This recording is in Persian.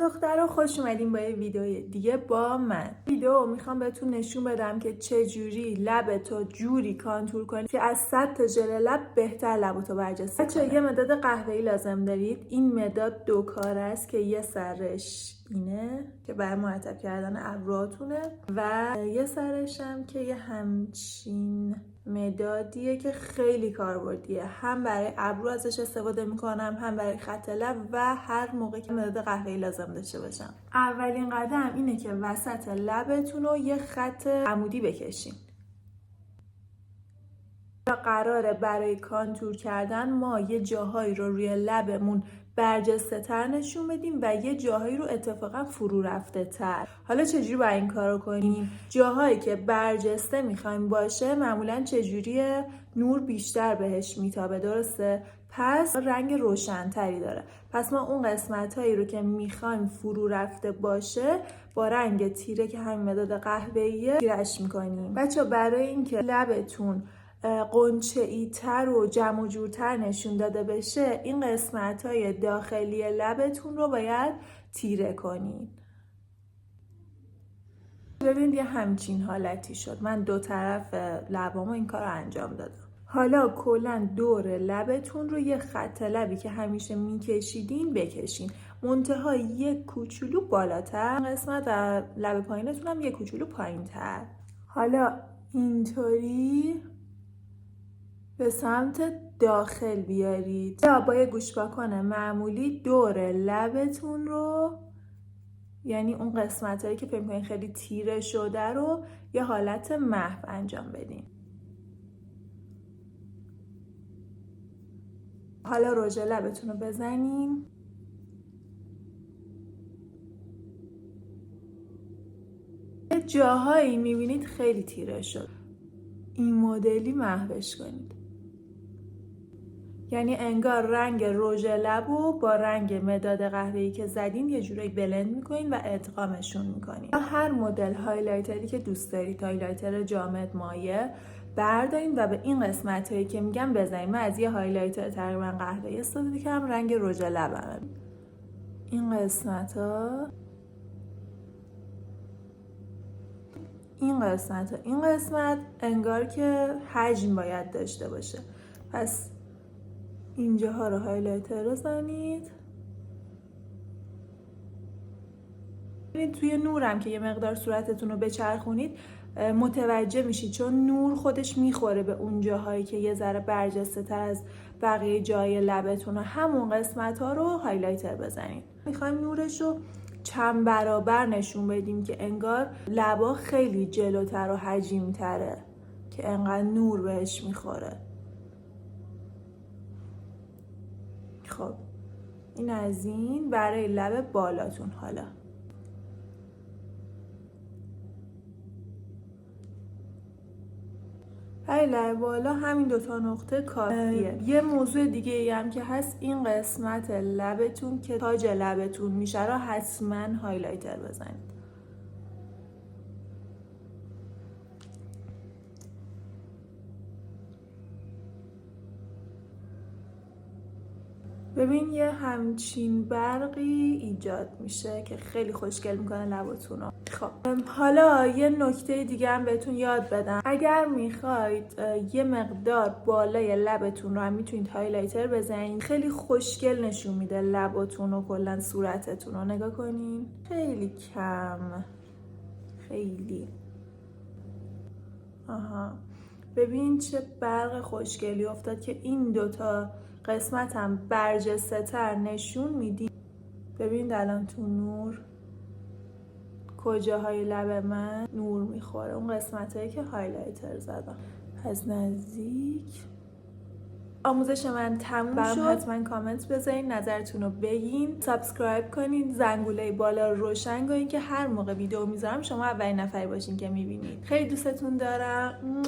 دخترها، خوش اومدین با یه ویدیو دیگه با من. ویدیو میخوام بهتون نشون بدم که چجوری لبتو جوری کانتور کنید که از 100 تا ژل لب بهتر لبتو برجسته. بچه‌ها یه مداد قهوه‌ای لازم دارید. این مداد دو کاره است که یه سرش اینه که برای مرتب کردن ابروهاتونه و یه سرش هم که یه همچین مدادیه که خیلی کاربردیه. هم برای ابرو ازش استفاده میکنم، هم برای خط لب و هر موقع که مداد قهوه‌ای لازم داشته باشم. اولین قدم اینه که وسط لبتون رو یه خط عمودی بکشین. قراره برای کانتور کردن ما یه جاهایی رو روی لبمون برجسته تر نشون بدیم و یه جاهایی رو اتفاقا فرو رفته تر. حالا چجوری باید این کارو کنیم؟ جاهایی که برجسته میخوایم باشه معمولا چجوریه؟ نور بیشتر بهش میتابه، درسته؟ پس رنگ روشنتری داره. پس ما اون قسمتایی رو که میخوایم فرو رفته باشه با رنگ تیره که همین مداد قهوه‌ایه تیرش میکنیم. بچه‌ها برای اینکه لبتون قنچه‌ای تر و جمع و جورتر نشون داده بشه این قسمت‌های داخلی لبتون رو باید تیره کنین. ببینید یه همچین حالتی شد. من دو طرف لبامو این کار رو انجام دادم. حالا کلاً دور لبتون رو یه خط لبی که همیشه میکشیدین بکشین. منتها یک کوچولو بالاتر، قسمت لب پایینتون هم یک کوچولو پایین‌تر. حالا اینطوری به سمت داخل بیارید یا با یه گوشپاکن معمولی دور لبتون رو، یعنی اون قسمت هایی که فکر می‌کنید خیلی تیره شده رو یه حالت محو انجام بدین. حالا رژ لبتون رو بزنین. یه جاهایی می‌بینید خیلی تیره شد، این مدلی محوش کنید. یعنی انگار رنگ رژ لب رو با رنگ مداد قهوه‌ای که زدین یه جورایی بلند میکنین و ادغامشون میکنین. هر مدل هایلایتری که دوست دارید، هایلایتر جامد مایع بردارین و به این قسمت هایی که میگم بزنین. من از یه هایلایتر تقریبا قهوه‌ای استفاده کردم، رنگ رژ لبمه. این قسمت ها، این قسمت انگار که حجم باید داشته باشه. پس اینجاها رو هایلایتر بزنید. توی نورم که یه مقدار صورتتون رو بچرخونید متوجه میشید، چون نور خودش میخوره به اون جاهایی که یه ذره برجسته تر از بقیه جای لبتون، همون قسمت ها رو هایلایتر بزنید. میخوایم نورش رو چند برابر نشون بدیم که انگار لبا خیلی جلوتر و حجیم تره که انقدر نور بهش میخوره. خب این از این برای لب بالاتون. حالا برای لب بالا همین دوتا نقطه کافیه. یه موضوع دیگه ای هم که هست، این قسمت لبتون که تاج لبتون میشه رو حتما هایلایتر بزنید. ببین یه همچین برقی ایجاد میشه که خیلی خوشگل میکنه لباتون رو. خب حالا یه نکته دیگه هم بهتون یاد بدم. اگر میخواید یه مقدار بالای لبتون رو هم میتونید هایلایتر بزنید. خیلی خوشگل نشون میده لباتون و کلا صورتتون رو. نگاه کنین خیلی کم، خیلی ببین چه برق خوشگلی افتاد که این دوتا قسمت هم برجسته تر نشون میدی. ببین الان تو نور کجاهای لب من نور میخوره، اون قسمت هایی که هایلایتر زدم. از نزدیک آموزش من تموم شد. حتما کامنت بذارین، نظرتون رو بگین، سابسکرایب کنین، زنگوله بالا رو روشن کنین که هر موقع ویدیو میذارم شما اولین نفری باشین که میبینید. خیلی دوستتون دارم.